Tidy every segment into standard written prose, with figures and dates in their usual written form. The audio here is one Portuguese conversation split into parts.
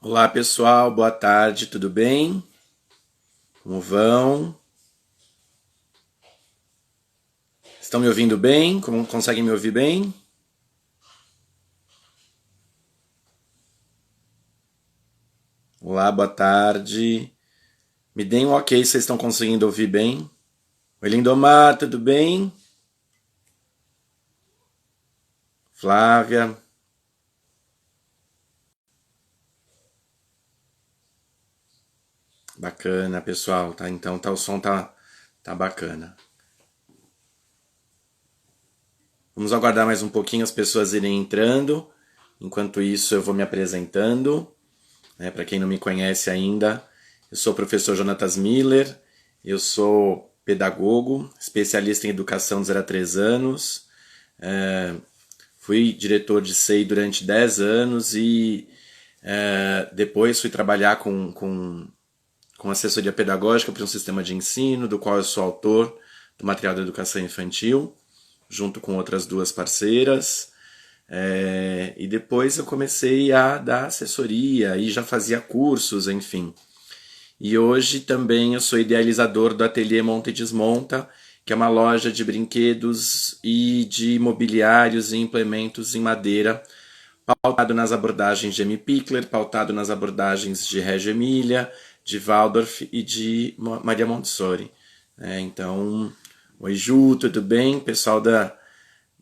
Olá pessoal, boa tarde, tudo bem? Como vão? Estão me ouvindo bem? Como conseguem me ouvir bem? Olá, boa tarde. Me deem um ok se vocês estão conseguindo ouvir bem. Oi, Lindomar, tudo bem? Flávia, bacana, pessoal, tá? Então o som tá bacana. Vamos aguardar mais um pouquinho as pessoas irem entrando. Enquanto isso, eu vou me apresentando. Para quem não me conhece ainda, eu sou o professor Jonatas Miller, eu sou pedagogo, especialista em educação de 0 a 3 anos, fui diretor de SEI durante 10 anos e depois fui trabalhar com assessoria pedagógica para um sistema de ensino, do qual eu sou autor do material da educação infantil, junto com outras duas parceiras. E depois eu comecei a dar assessoria e já fazia cursos, enfim. E hoje também eu sou idealizador do Ateliê Monta e Desmonta, que é uma loja de brinquedos e de mobiliários e implementos em madeira, pautado nas abordagens de M. Pickler, pautado nas abordagens de Reggio Emilia, de Waldorf e de Maria Montessori. Então, oi Ju, tudo bem? Pessoal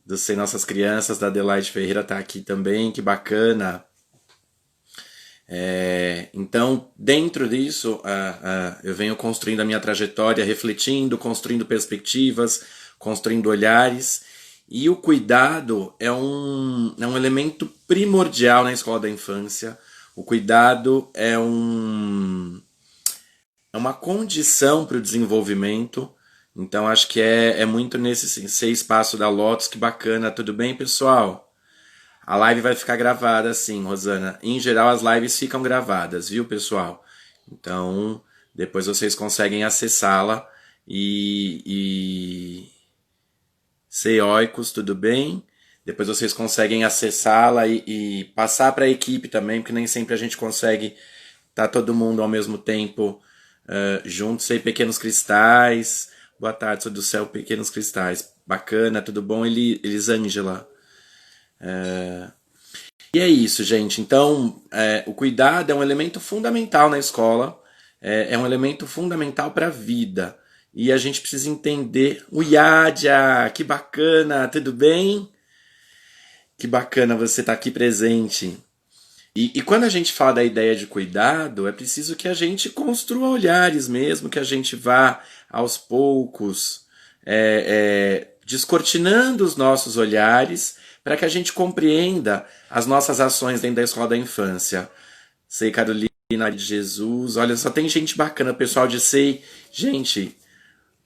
do Sem Nossas Crianças, da Adelaide Ferreira está aqui também, que bacana. Então, dentro disso, eu venho construindo a minha trajetória, refletindo, construindo perspectivas, construindo olhares. E o cuidado é um elemento primordial na escola da infância. O cuidado é uma condição para o desenvolvimento. Então, acho que é muito nesse ser espaço da Lotus. Que bacana, tudo bem, pessoal? A live vai ficar gravada, sim, Rosana. Em geral, as lives ficam gravadas, viu, pessoal? Então, depois vocês conseguem acessá-la e Ceóicos, tudo bem? Depois vocês conseguem acessá-la e passar para a equipe também, porque nem sempre a gente consegue estar todo mundo ao mesmo tempo juntos. Sei, Pequenos Cristais. Boa tarde, sou do céu, Pequenos Cristais. Bacana, tudo bom, Elisângela? E é isso, gente. Então, o cuidado é um elemento fundamental na escola, é um elemento fundamental para a vida. E a gente precisa entender. O Yadia, que bacana, tudo bem? Que bacana você estar aqui presente. E quando a gente fala da ideia de cuidado, é preciso que a gente construa olhares mesmo, que a gente vá aos poucos descortinando os nossos olhares para que a gente compreenda as nossas ações dentro da escola da infância. Sei, Carolina de Jesus, olha, só tem gente bacana, pessoal de Sei. Gente,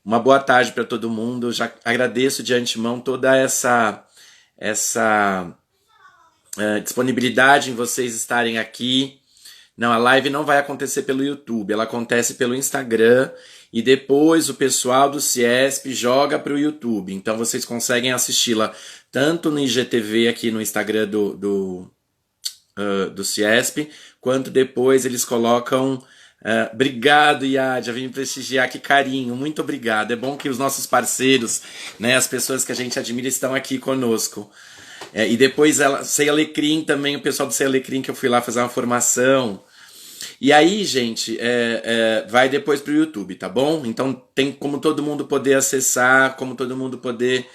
uma boa tarde para todo mundo. Já agradeço de antemão toda essa disponibilidade em vocês estarem aqui. Não, a live não vai acontecer pelo YouTube, ela acontece pelo Instagram e depois o pessoal do Ciesp joga para o YouTube. Então vocês conseguem assisti-la tanto no IGTV aqui no Instagram do Ciesp, quanto depois eles colocam. Obrigado, Yad, vim prestigiar, que carinho, muito obrigado. É bom que os nossos parceiros, né, as pessoas que a gente admira estão aqui conosco. E depois Sei Alecrim também, o pessoal do Sei Alecrim, que eu fui lá fazer uma formação. E aí, gente, vai depois pro YouTube, tá bom? Então tem como todo mundo poder acessar, como todo mundo poder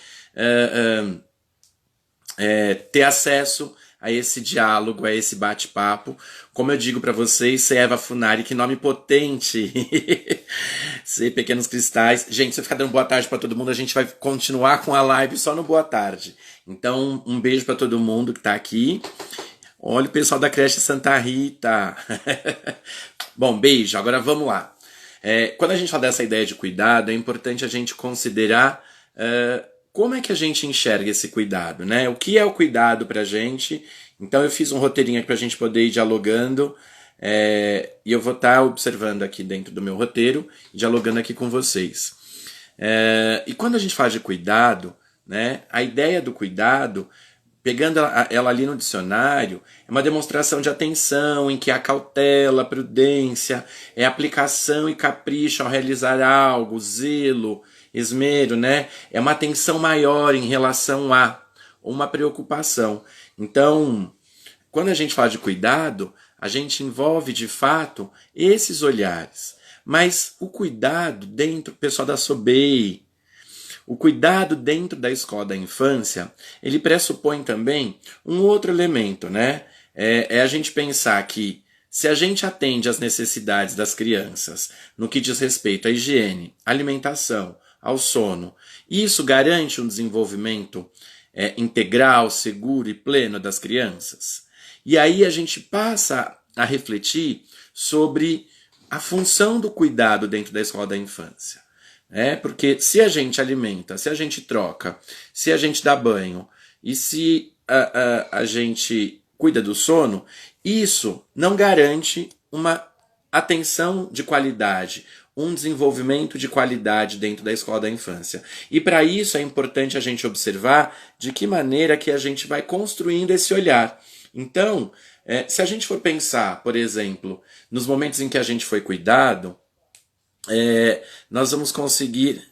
ter acesso a esse diálogo, a esse bate-papo. Como eu digo para vocês, ser Eva Funari, que nome potente! Ser Pequenos Cristais. Gente, se eu ficar dando boa tarde para todo mundo, a gente vai continuar com a live só no boa tarde. Então, um beijo para todo mundo que tá aqui. Olha o pessoal da creche Santa Rita. Bom, beijo. Agora vamos lá. Quando a gente fala dessa ideia de cuidado, é importante a gente considerar como é que a gente enxerga esse cuidado, né? O que é o cuidado pra gente? Então eu fiz um roteirinho aqui pra gente poder ir dialogando e eu vou estar observando aqui dentro do meu roteiro e dialogando aqui com vocês. E quando a gente fala de cuidado, né? A ideia do cuidado pegando ela ali no dicionário, é uma demonstração de atenção, em que há cautela, prudência, é aplicação e capricho ao realizar algo, zelo, esmero, né? É uma atenção maior em relação a uma preocupação. Então, quando a gente fala de cuidado, a gente envolve de fato esses olhares. Mas o cuidado dentro, pessoal da SOBEI, o cuidado dentro da escola da infância, ele pressupõe também um outro elemento, né? É a gente pensar que se a gente atende às necessidades das crianças no que diz respeito à higiene, alimentação, ao sono, isso garante um desenvolvimento integral, seguro e pleno das crianças. E aí a gente passa a refletir sobre a função do cuidado dentro da escola da infância. Porque se a gente alimenta, se a gente troca, se a gente dá banho e se a gente cuida do sono, isso não garante uma atenção de qualidade, um desenvolvimento de qualidade dentro da escola da infância. E para isso é importante a gente observar de que maneira que a gente vai construindo esse olhar. Então, se a gente for pensar, por exemplo, nos momentos em que a gente foi cuidado, nós vamos conseguir.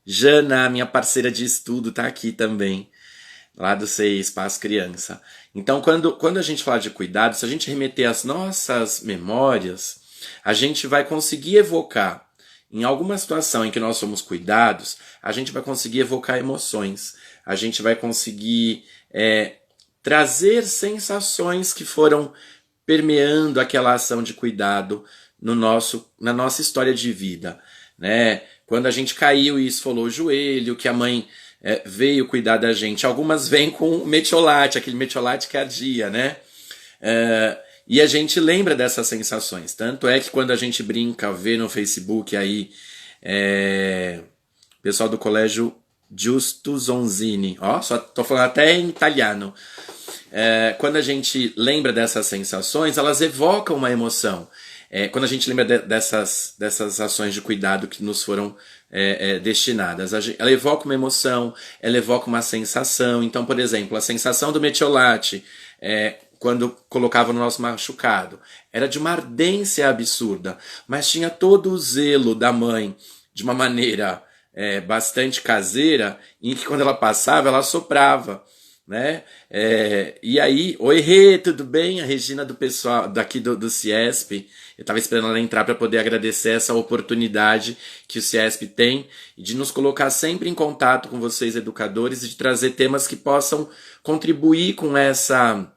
Jana, minha parceira de estudo, está aqui também, lá do CEI Espaço Criança. Então, quando a gente fala de cuidado, se a gente remeter às nossas memórias, a gente vai conseguir evocar, em alguma situação em que nós somos cuidados, a gente vai conseguir evocar emoções, a gente vai conseguir trazer sensações que foram permeando aquela ação de cuidado na nossa história de vida, né? Quando a gente caiu e esfolou o joelho, que a mãe veio cuidar da gente. Algumas vêm com metiolate, aquele metiolate que ardia, né? E a gente lembra dessas sensações. Tanto é que quando a gente brinca, vê no Facebook aí, pessoal do colégio Giusto Zonzini, só tô falando até em italiano. Quando a gente lembra dessas sensações, elas evocam uma emoção. Quando a gente lembra dessas ações de cuidado que nos foram destinadas, ela evoca uma emoção, ela evoca uma sensação. Então, por exemplo, a sensação do metiolate, quando colocava no nosso machucado, era de uma ardência absurda, mas tinha todo o zelo da mãe, de uma maneira bastante caseira, em que quando ela passava, ela soprava. Né? E aí, oi Rê, tudo bem? A Regina do pessoal daqui do CIESP, eu estava esperando ela entrar para poder agradecer essa oportunidade que o CIESP tem de nos colocar sempre em contato com vocês educadores e de trazer temas que possam contribuir com essa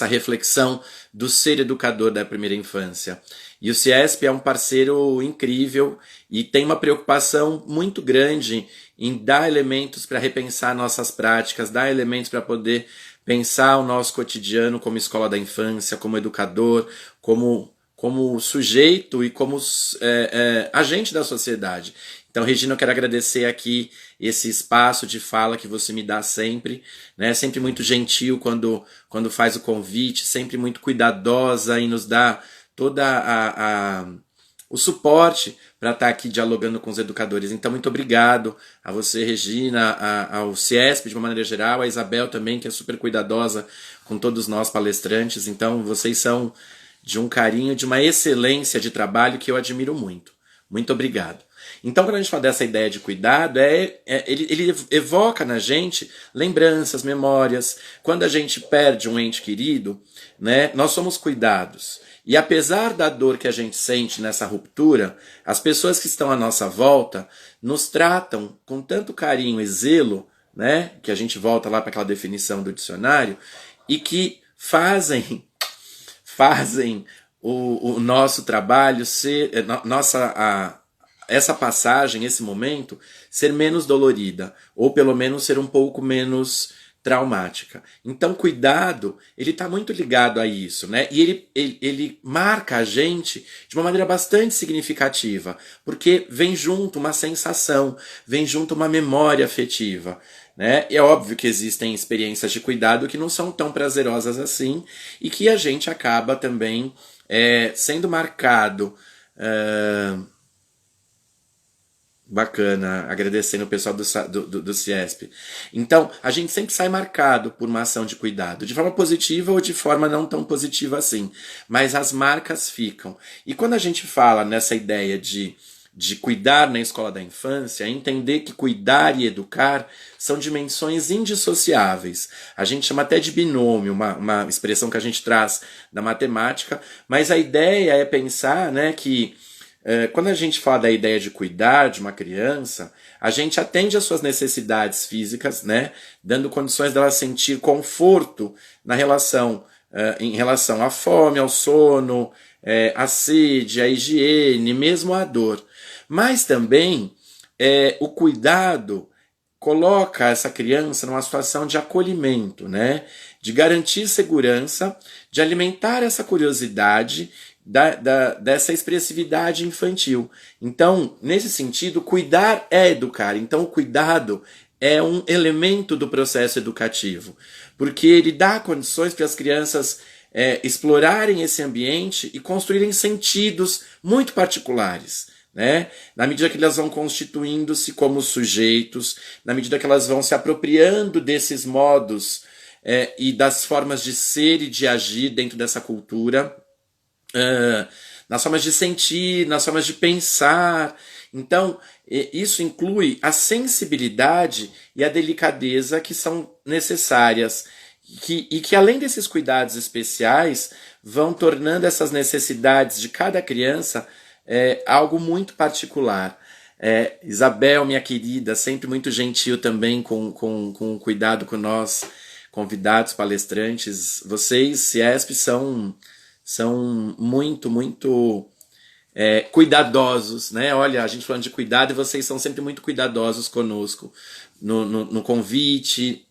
reflexão do ser educador da primeira infância. E o CIESP é um parceiro incrível e tem uma preocupação muito grande em dar elementos para repensar nossas práticas, dar elementos para poder pensar o nosso cotidiano como escola da infância, como educador, como sujeito e como agente da sociedade. Então, Regina, eu quero agradecer aqui esse espaço de fala que você me dá sempre, né? Sempre muito gentil quando faz o convite, sempre muito cuidadosa em nos dar toda o suporte para estar aqui dialogando com os educadores. Então, muito obrigado a você, Regina, ao CIESP de uma maneira geral, a Isabel também, que é super cuidadosa com todos nós palestrantes. Então, vocês são de um carinho, de uma excelência de trabalho que eu admiro muito. Muito obrigado. Então, quando a gente fala dessa ideia de cuidado, ele evoca na gente lembranças, memórias. Quando a gente perde um ente querido, né, nós somos cuidados. E apesar da dor que a gente sente nessa ruptura, as pessoas que estão à nossa volta nos tratam com tanto carinho e zelo, né, que a gente volta lá para aquela definição do dicionário, e que fazem o nosso trabalho ser, essa passagem, esse momento, ser menos dolorida, ou pelo menos ser um pouco menos traumática. Então, cuidado, ele está muito ligado a isso, né? E ele marca a gente de uma maneira bastante significativa, porque vem junto uma sensação, vem junto uma memória afetiva, né? E é óbvio que existem experiências de cuidado que não são tão prazerosas assim, e que a gente acaba também sendo marcado Bacana, agradecendo o pessoal do CIESP. Então, a gente sempre sai marcado por uma ação de cuidado, de forma positiva ou de forma não tão positiva assim, mas as marcas ficam. E quando a gente fala nessa ideia de cuidar na escola da infância, é entender que cuidar e educar são dimensões indissociáveis. A gente chama até de binômio, uma expressão que a gente traz da matemática, mas a ideia é pensar, né, que quando a gente fala da ideia de cuidar de uma criança, a gente atende às suas necessidades físicas, né, dando condições dela sentir conforto na relação, em relação à fome, ao sono, à sede, à higiene, mesmo à dor. Mas também o cuidado coloca essa criança numa situação de acolhimento, né? De garantir segurança, de alimentar essa curiosidade dessa expressividade infantil. Então, nesse sentido, cuidar é educar. Então, o cuidado é um elemento do processo educativo, porque ele dá condições para as crianças explorarem esse ambiente e construírem sentidos muito particulares. Né? Na medida que elas vão constituindo-se como sujeitos, na medida que elas vão se apropriando desses modos e das formas de ser e de agir dentro dessa cultura, nas formas de sentir, nas formas de pensar. Então, isso inclui a sensibilidade e a delicadeza que são necessárias e que além desses cuidados especiais vão tornando essas necessidades de cada criança algo muito particular. Isabel, minha querida, sempre muito gentil também com o cuidado com nós, convidados, palestrantes. Vocês, CIESP, são muito, muito cuidadosos, né? Olha, a gente falando de cuidado e vocês são sempre muito cuidadosos conosco no convite,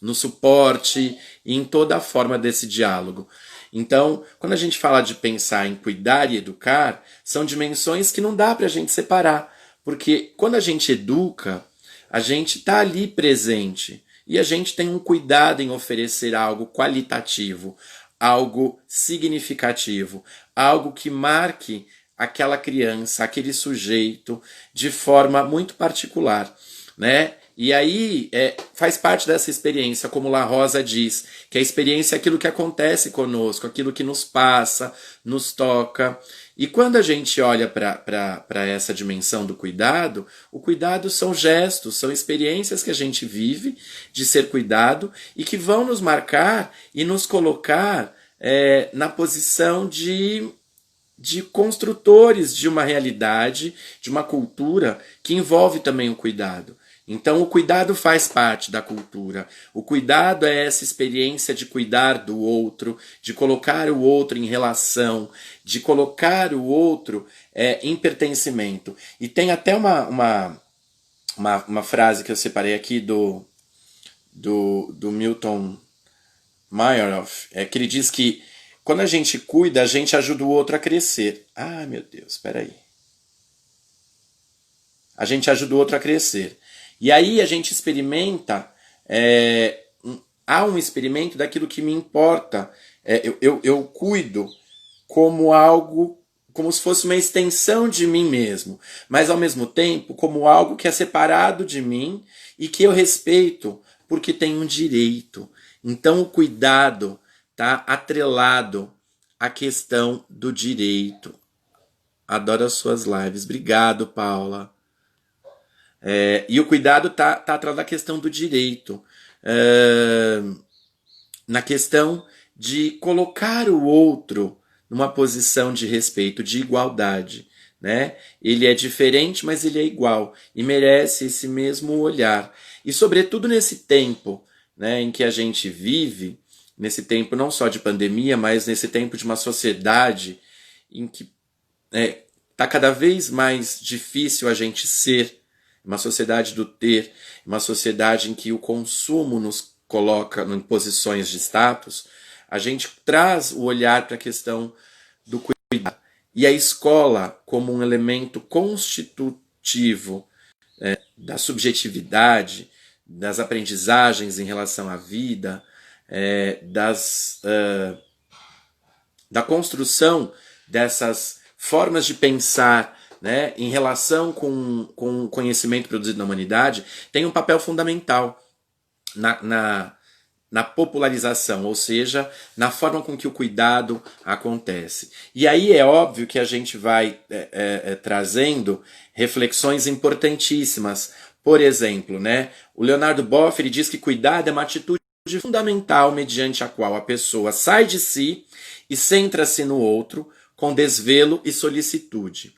no suporte e em toda a forma desse diálogo. Então, quando a gente fala de pensar em cuidar e educar, são dimensões que não dá para a gente separar, porque quando a gente educa, a gente está ali presente e a gente tem um cuidado em oferecer algo qualitativo, algo significativo, algo que marque aquela criança, aquele sujeito de forma muito particular, né? E aí faz parte dessa experiência, como La Rosa diz, que a experiência é aquilo que acontece conosco, aquilo que nos passa, nos toca. E quando a gente olha para essa dimensão do cuidado, o cuidado são gestos, são experiências que a gente vive de ser cuidado e que vão nos marcar e nos colocar na posição de construtores de uma realidade, de uma cultura que envolve também o cuidado. Então, o cuidado faz parte da cultura. O cuidado é essa experiência de cuidar do outro, de colocar o outro em relação, de colocar o outro em pertencimento. E tem até uma frase que eu separei aqui do Milton Meyerhoff, que ele diz que quando a gente cuida, a gente ajuda o outro a crescer. Ah, meu Deus, espera aí. A gente ajuda o outro a crescer. E aí a gente experimenta, há um experimento daquilo que me importa. Eu cuido como algo, como se fosse uma extensão de mim mesmo, mas ao mesmo tempo como algo que é separado de mim e que eu respeito porque tem um direito. Então o cuidado está atrelado à questão do direito. Adoro as suas lives. Obrigado, Paula. E o cuidado está atrás da questão do direito, na questão de colocar o outro numa posição de respeito, de igualdade. Né? Ele é diferente, mas ele é igual e merece esse mesmo olhar. E sobretudo nesse tempo, né, em que a gente vive, nesse tempo não só de pandemia, mas nesse tempo de uma sociedade em que está cada vez mais difícil a gente ser, uma sociedade do ter, uma sociedade em que o consumo nos coloca em posições de status, a gente traz o olhar para a questão do cuidado. E a escola, como um elemento constitutivo da subjetividade, das aprendizagens em relação à vida, da construção dessas formas de pensar né, em relação com o conhecimento produzido na humanidade, tem um papel fundamental na popularização, ou seja, na forma com que o cuidado acontece. E aí é óbvio que a gente vai trazendo reflexões importantíssimas. Por exemplo, né, o Leonardo Boff ele diz que cuidado é uma atitude fundamental mediante a qual a pessoa sai de si e centra-se no outro com desvelo e solicitude.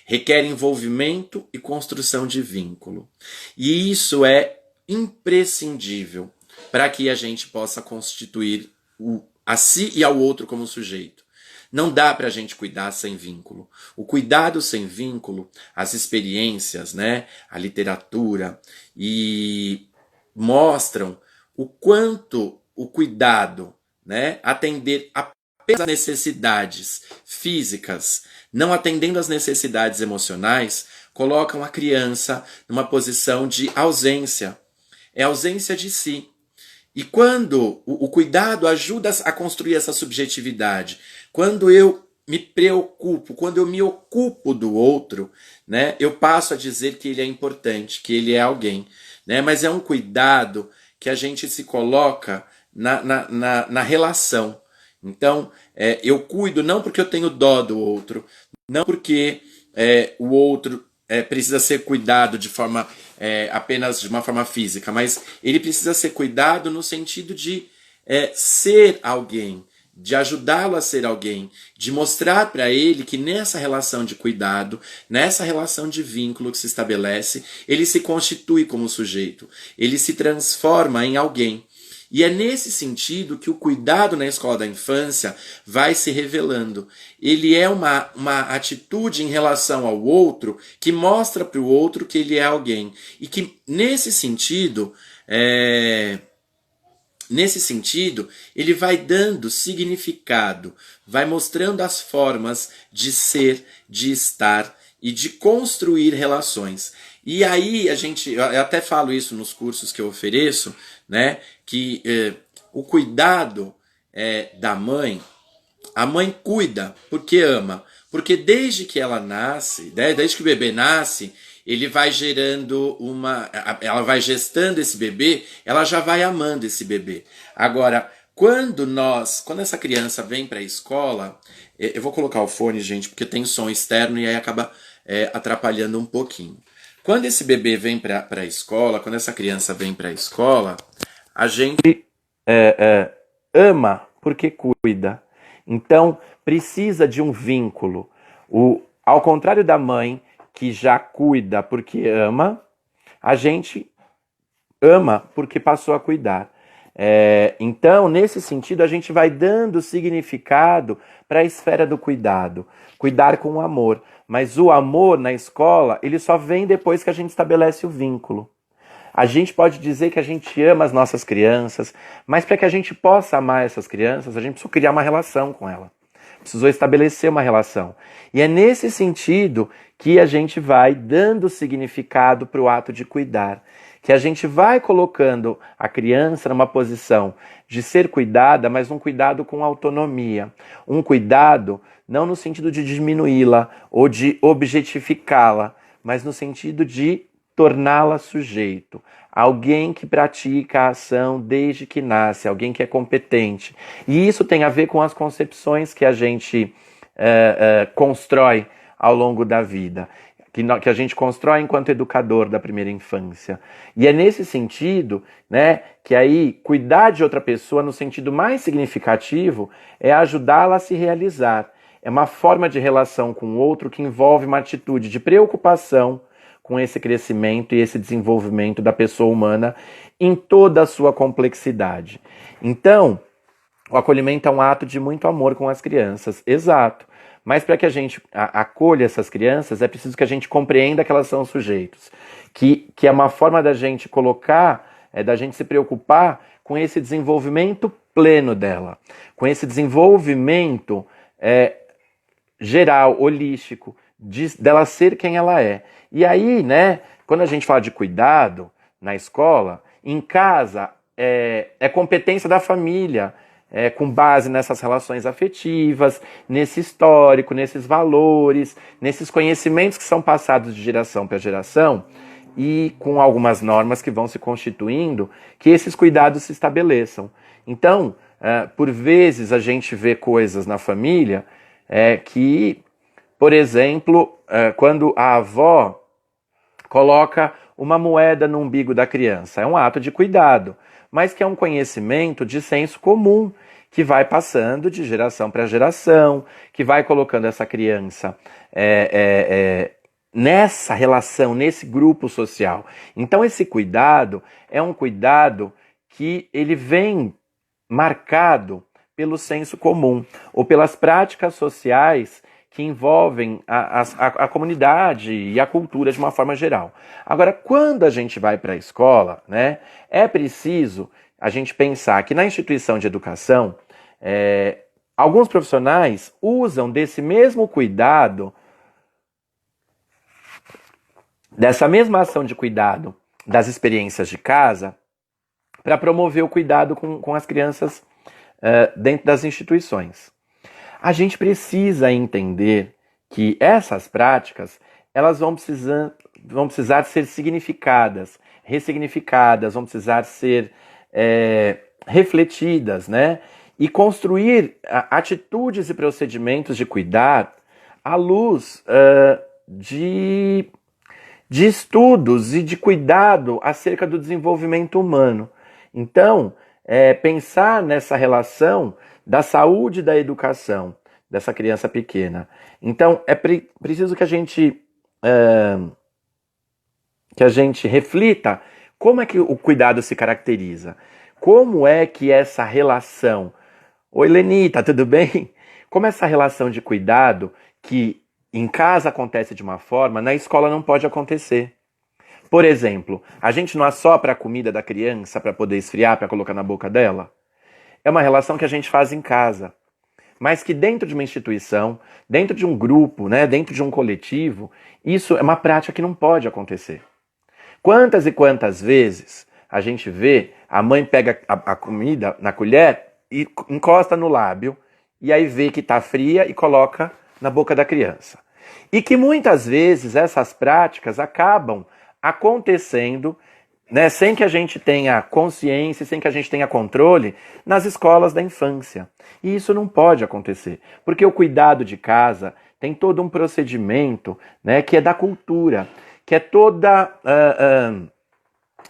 Requer envolvimento e construção de vínculo. E isso é imprescindível para que a gente possa constituir a si e ao outro como sujeito. Não dá para a gente cuidar sem vínculo. O cuidado sem vínculo, as experiências, né, a literatura, e mostram o quanto o cuidado, né, atender apenas às necessidades físicas, não atendendo às necessidades emocionais, colocam a criança numa posição de ausência. É ausência de si. E quando o cuidado ajuda a construir essa subjetividade, quando eu me preocupo, quando eu me ocupo do outro, né, eu passo a dizer que ele é importante, que ele é alguém. Né, mas é um cuidado que a gente se coloca na relação. Então, eu cuido não porque eu tenho dó do outro, não porque o outro precisa ser cuidado de forma apenas de uma forma física, mas ele precisa ser cuidado no sentido de ser alguém, de ajudá-lo a ser alguém, de mostrar para ele que nessa relação de cuidado, nessa relação de vínculo que se estabelece, ele se constitui como sujeito, ele se transforma em alguém. E é nesse sentido que o cuidado na escola da infância vai se revelando. Ele é uma atitude em relação ao outro que mostra para o outro que ele é alguém. E que, nesse sentido, ele vai dando significado, vai mostrando as formas de ser, de estar e de construir relações. E aí eu até falo isso nos cursos que eu ofereço, né, que o cuidado da mãe, a mãe cuida porque ama, porque desde que ela nasce, desde que o bebê nasce, ele vai gerando ela vai gestando esse bebê, ela já vai amando esse bebê. Agora, quando essa criança vem para a escola, eu vou colocar o fone, gente, porque tem som externo e aí acaba atrapalhando um pouquinho. Quando esse bebê vem para a escola, quando essa criança vem para a escola, a gente ama porque cuida. Então, precisa de um vínculo. Ao contrário da mãe, que já cuida porque ama, a gente ama porque passou a cuidar. Então, nesse sentido, a gente vai dando significado para a esfera do cuidado. Cuidar com amor. Mas o amor na escola, ele só vem depois que a gente estabelece o vínculo. A gente pode dizer que a gente ama as nossas crianças, mas para que a gente possa amar essas crianças, a gente precisa criar uma relação com ela. Precisou estabelecer uma relação. E é nesse sentido que a gente vai dando significado para o ato de cuidar. Que a gente vai colocando a criança numa posição de ser cuidada, mas um cuidado com autonomia. Um cuidado não no sentido de diminuí-la ou de objetificá-la, mas no sentido de torná-la sujeito. Alguém que pratica a ação desde que nasce, alguém que é competente. E isso tem a ver com as concepções que a gente constrói ao longo da vida, que a gente constrói enquanto educador da primeira infância. E é nesse sentido, né, que aí cuidar de outra pessoa no sentido mais significativo é ajudá-la a se realizar. É uma forma de relação com o outro que envolve uma atitude de preocupação com esse crescimento e esse desenvolvimento da pessoa humana em toda a sua complexidade. Então, o acolhimento é um ato de muito amor com as crianças, exato. Mas para que a gente acolha essas crianças, é preciso que a gente compreenda que elas são sujeitos. Que é uma forma da gente colocar, da gente se preocupar com esse desenvolvimento pleno dela. Com esse desenvolvimento geral, holístico, dela ser quem ela é. E aí, né, quando a gente fala de cuidado na escola, em casa, é competência da família com base nessas relações afetivas, nesse histórico, nesses valores, nesses conhecimentos que são passados de geração para geração, e com algumas normas que vão se constituindo, que esses cuidados se estabeleçam. Então, por vezes a gente vê coisas na família que, por exemplo, quando a avó coloca uma moeda no umbigo da criança, é um ato de cuidado, mas que é um conhecimento de senso comum, que vai passando de geração para geração, que vai colocando essa criança nessa relação, nesse grupo social. Então esse cuidado é um cuidado que ele vem marcado pelo senso comum, ou pelas práticas sociais que envolvem a comunidade e a cultura de uma forma geral. Agora, quando a gente vai para a escola, né, é preciso a gente pensar que na instituição de educação, alguns profissionais usam desse mesmo cuidado, dessa mesma ação de cuidado das experiências de casa, para promover o cuidado com as crianças dentro das instituições. A gente precisa entender que essas práticas elas vão precisar ser significadas, ressignificadas, vão precisar ser refletidas, né? E construir atitudes e procedimentos de cuidar à luz de estudos e de cuidado acerca do desenvolvimento humano. Então, pensar nessa relação da saúde e da educação dessa criança pequena. Então, é preciso que a gente reflita como é que o cuidado se caracteriza. Como é que essa relação... Oi, Lenita, tudo bem? Como essa relação de cuidado, que em casa acontece de uma forma, na escola não pode acontecer. Por exemplo, a gente não assopra a comida da criança para poder esfriar, para colocar na boca dela? É uma relação que a gente faz em casa, mas que dentro de uma instituição, dentro de um grupo, né, dentro de um coletivo, isso é uma prática que não pode acontecer. Quantas e quantas vezes a gente vê a mãe pega a comida na colher e encosta no lábio, e aí vê que está fria e coloca na boca da criança. E que muitas vezes essas práticas acabam acontecendo, né, sem que a gente tenha consciência, sem que a gente tenha controle, nas escolas da infância. E isso não pode acontecer, porque o cuidado de casa tem todo um procedimento, né, que é da cultura, que é toda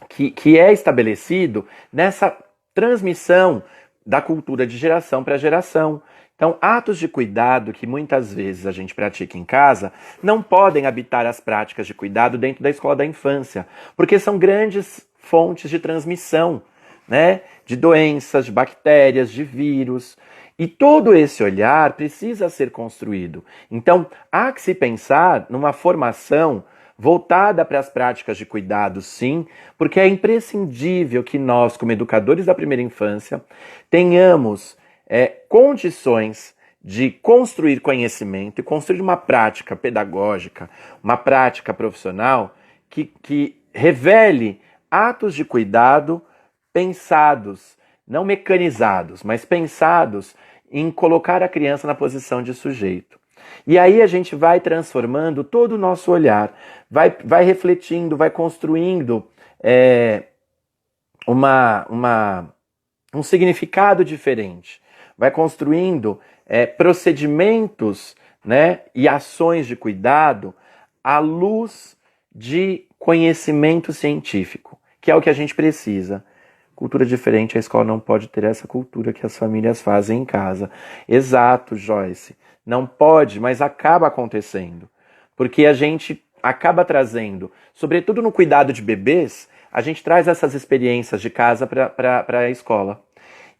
que é estabelecido nessa transmissão da cultura de geração para geração. Então, atos de cuidado que muitas vezes a gente pratica em casa não podem habitar as práticas de cuidado dentro da escola da infância, porque são grandes fontes de transmissão, né, de doenças, de bactérias, de vírus. E todo esse olhar precisa ser construído. Então, há que se pensar numa formação voltada para as práticas de cuidado, sim, porque é imprescindível que nós, como educadores da primeira infância, tenhamos condições de construir conhecimento e construir uma prática pedagógica, uma prática profissional que revele atos de cuidado pensados, não mecanizados, mas pensados em colocar a criança na posição de sujeito. E aí a gente vai transformando todo o nosso olhar, vai refletindo, vai construindo um significado diferente, vai construindo procedimentos, né, e ações de cuidado à luz de conhecimento científico, que é o que a gente precisa. Cultura diferente, a escola não pode ter essa cultura que as famílias fazem em casa. Exato, Joyce. Não pode, mas acaba acontecendo. Porque a gente acaba trazendo, sobretudo no cuidado de bebês, a gente traz essas experiências de casa para a escola.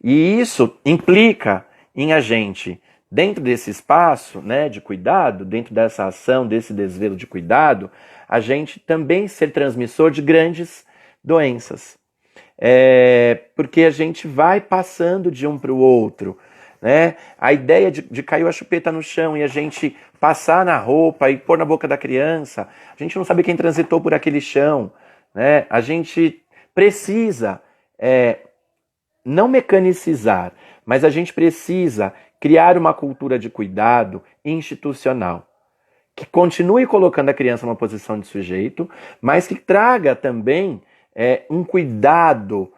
E isso implica em a gente, dentro desse espaço, né, de cuidado, dentro dessa ação, desse desvelo de cuidado, a gente também ser transmissor de grandes doenças. Porque a gente vai passando de um para o outro, né? A ideia de cair a chupeta no chão e a gente passar na roupa e pôr na boca da criança, a gente não sabe quem transitou por aquele chão, né? A gente precisa não mecanicizar, mas a gente precisa criar uma cultura de cuidado institucional, que continue colocando a criança numa posição de sujeito, mas que traga também um cuidado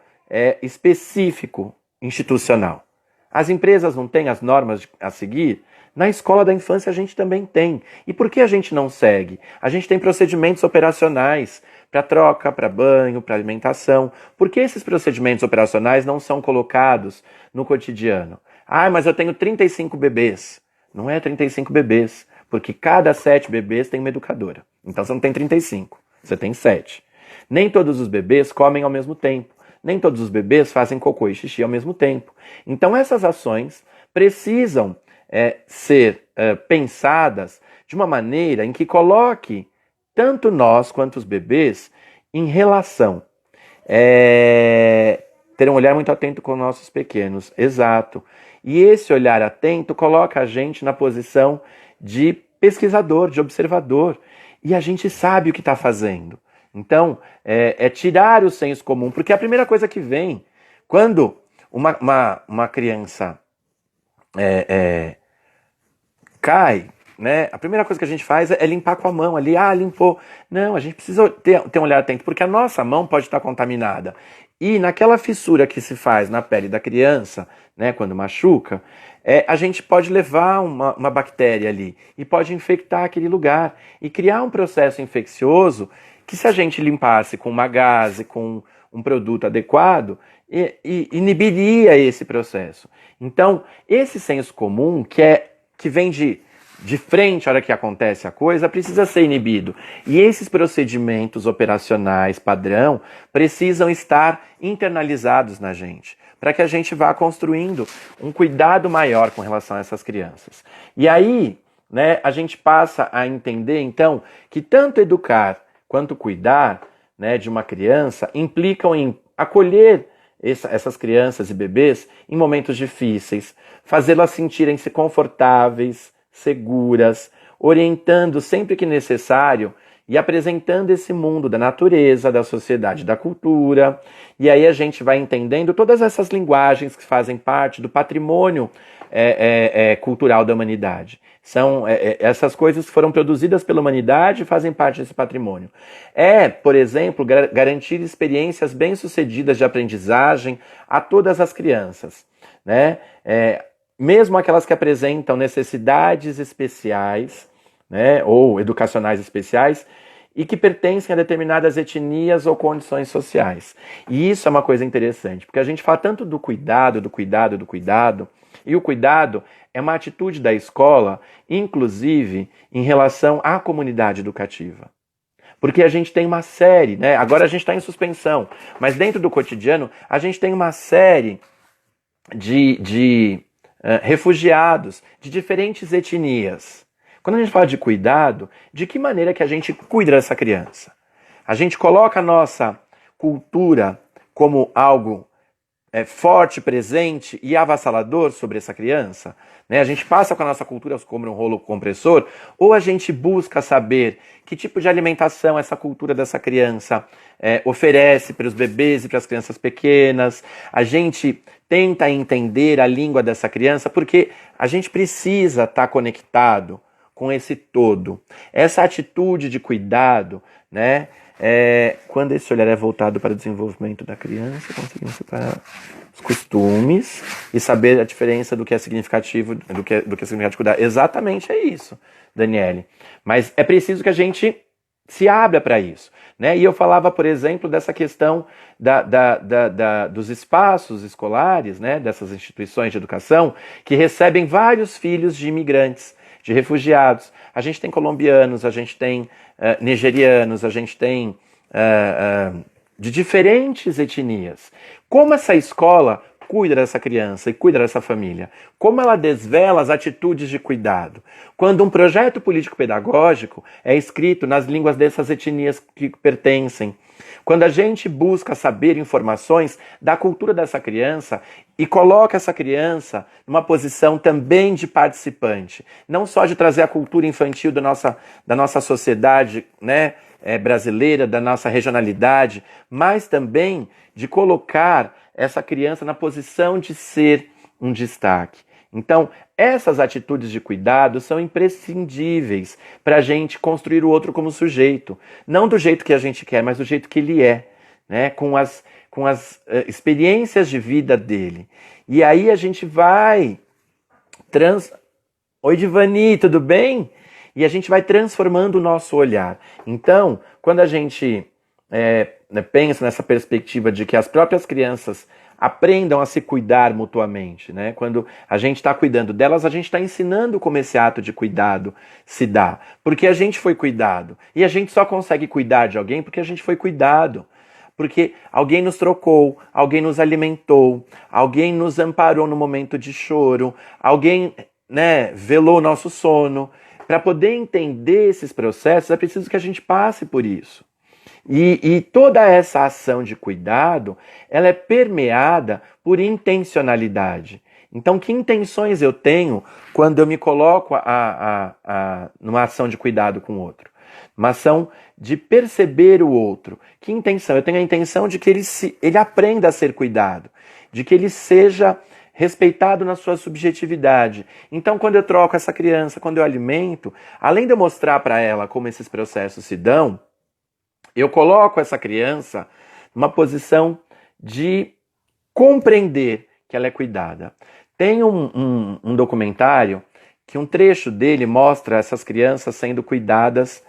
específico institucional. As empresas não têm as normas a seguir? Na escola da infância a gente também tem. E por que a gente não segue? A gente tem procedimentos operacionais para troca, para banho, para alimentação. Por que esses procedimentos operacionais não são colocados no cotidiano? Ah, mas eu tenho 35 bebês. Não é 35 bebês, porque cada 7 bebês tem uma educadora. Então você não tem 35, você tem 7. Nem todos os bebês comem ao mesmo tempo. Nem todos os bebês fazem cocô e xixi ao mesmo tempo. Então essas ações precisam ser pensadas de uma maneira em que coloque tanto nós quanto os bebês em relação. Ter um olhar muito atento com nossos pequenos, exato. E esse olhar atento coloca a gente na posição de pesquisador, de observador. E a gente sabe o que está fazendo. Então, tirar o senso comum, porque é a primeira coisa que vem quando uma criança cai, né? A primeira coisa que a gente faz é limpar com a mão ali, limpou. Não, a gente precisa ter um olhar atento, porque a nossa mão pode estar contaminada. E naquela fissura que se faz na pele da criança, né, quando machuca, a gente pode levar uma bactéria ali e pode infectar aquele lugar e criar um processo infeccioso que, se a gente limpasse com uma gaze, com um produto adequado, inibiria esse processo. Então, esse senso comum, que vem de frente à hora que acontece a coisa, precisa ser inibido. E esses procedimentos operacionais padrão precisam estar internalizados na gente, para que a gente vá construindo um cuidado maior com relação a essas crianças. E aí, né, a gente passa a entender, então, que tanto educar quanto cuidar, né, de uma criança implicam em acolher essas crianças e bebês em momentos difíceis, fazê-las sentirem-se confortáveis, seguras, orientando sempre que necessário e apresentando esse mundo da natureza, da sociedade, da cultura. E aí a gente vai entendendo todas essas linguagens que fazem parte do patrimônio cultural da humanidade. São essas coisas que foram produzidas pela humanidade e fazem parte desse patrimônio. Por exemplo, garantir experiências bem-sucedidas de aprendizagem a todas as crianças, né? Mesmo aquelas que apresentam necessidades especiais, né, ou educacionais especiais, e que pertencem a determinadas etnias ou condições sociais. E isso é uma coisa interessante, porque a gente fala tanto do cuidado, e o cuidado é uma atitude da escola, inclusive em relação à comunidade educativa. Porque a gente tem uma série, né? Agora a gente está em suspensão, mas dentro do cotidiano a gente tem uma série de refugiados de diferentes etnias. Quando a gente fala de cuidado, de que maneira que a gente cuida dessa criança? A gente coloca a nossa cultura como algo forte, presente e avassalador sobre essa criança, né? A gente passa com a nossa cultura como um rolo compressor, ou a gente busca saber que tipo de alimentação essa cultura dessa criança oferece para os bebês e para as crianças pequenas. A gente tenta entender a língua dessa criança, porque a gente precisa estar conectado com esse todo. Essa atitude de cuidado, né? Quando esse olhar é voltado para o desenvolvimento da criança, conseguimos separar os costumes e saber a diferença do que é significativo, do que é significativo cuidar. Exatamente é isso, Daniele. Mas é preciso que a gente se abra para isso, né? E eu falava, por exemplo, dessa questão dos espaços escolares, né? Dessas instituições de educação que recebem vários filhos de imigrantes, de refugiados. A gente tem colombianos, a gente tem nigerianos, a gente tem de diferentes etnias. Como essa escola cuida dessa criança e cuida dessa família? Como ela desvela as atitudes de cuidado? Quando um projeto político-pedagógico é escrito nas línguas dessas etnias que pertencem, quando a gente busca saber informações da cultura dessa criança e coloca essa criança numa posição também de participante, não só de trazer a cultura infantil da nossa sociedade, né, brasileira, da nossa regionalidade, mas também de colocar essa criança na posição de ser um destaque. Então, essas atitudes de cuidado são imprescindíveis para a gente construir o outro como sujeito. Não do jeito que a gente quer, mas do jeito que ele é, né? Com as experiências de vida dele. E aí a gente vai... Oi, Divani, tudo bem? E a gente vai transformando o nosso olhar. Então, quando a gente pensa nessa perspectiva de que as próprias crianças aprendam a se cuidar mutuamente, né? Quando a gente está cuidando delas, a gente está ensinando como esse ato de cuidado se dá. Porque a gente foi cuidado. E a gente só consegue cuidar de alguém porque a gente foi cuidado. Porque alguém nos trocou, alguém nos alimentou, alguém nos amparou no momento de choro, alguém, né, velou o nosso sono. Para poder entender esses processos, é preciso que a gente passe por isso. E toda essa ação de cuidado, ela é permeada por intencionalidade. Então, que intenções eu tenho quando eu me coloco numa ação de cuidado com o outro? Uma ação de perceber o outro. Que intenção? Eu tenho a intenção de que ele aprenda a ser cuidado, de que ele seja respeitado na sua subjetividade. Então, quando eu troco essa criança, quando eu alimento, além de eu mostrar para ela como esses processos se dão, eu coloco essa criança numa posição de compreender que ela é cuidada. Tem um documentário que um trecho dele mostra essas crianças sendo cuidadas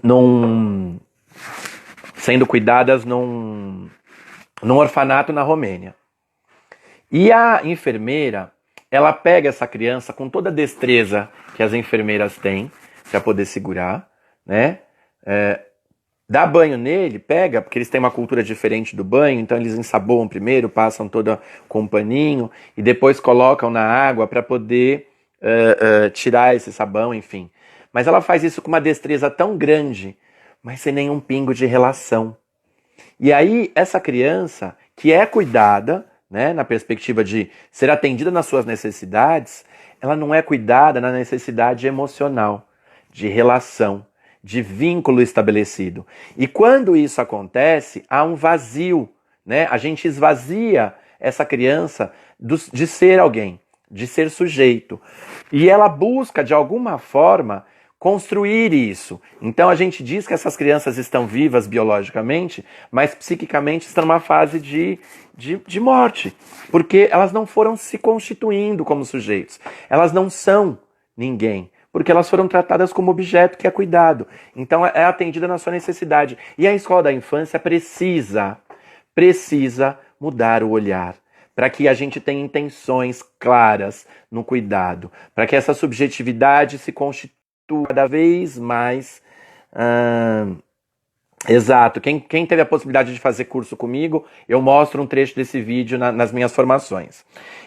num orfanato na Romênia. E a enfermeira, ela pega essa criança com toda a destreza que as enfermeiras têm para poder segurar, né? Dá banho nele, pega, porque eles têm uma cultura diferente do banho, então eles ensaboam primeiro, passam toda com um paninho e depois colocam na água para poder tirar esse sabão, enfim. Mas ela faz isso com uma destreza tão grande, mas sem nenhum pingo de relação. E aí, essa criança, que é cuidada, né, na perspectiva de ser atendida nas suas necessidades, ela não é cuidada na necessidade emocional, de relação, de vínculo estabelecido. E quando isso acontece, há um vazio, né? A gente esvazia essa criança de ser alguém, de ser sujeito. E ela busca, de alguma forma, construir isso. Então a gente diz que essas crianças estão vivas biologicamente, mas psiquicamente estão numa fase de morte, porque elas não foram se constituindo como sujeitos. Elas não são ninguém, porque elas foram tratadas como objeto que é cuidado. Então é atendida na sua necessidade. E a escola da infância precisa mudar o olhar, para que a gente tenha intenções claras no cuidado, para que essa subjetividade se constitua cada vez mais exato. Quem teve a possibilidade de fazer curso comigo, eu mostro um trecho desse vídeo nas minhas formações.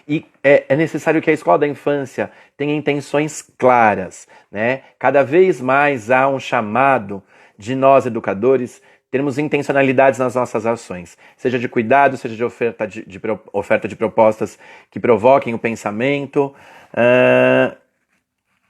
E é necessário que a escola da infância tenha intenções claras, né? Cada vez mais há um chamado de nós, educadores, termos intencionalidades nas nossas ações, seja de cuidado, seja de oferta de propostas que provoquem o pensamento.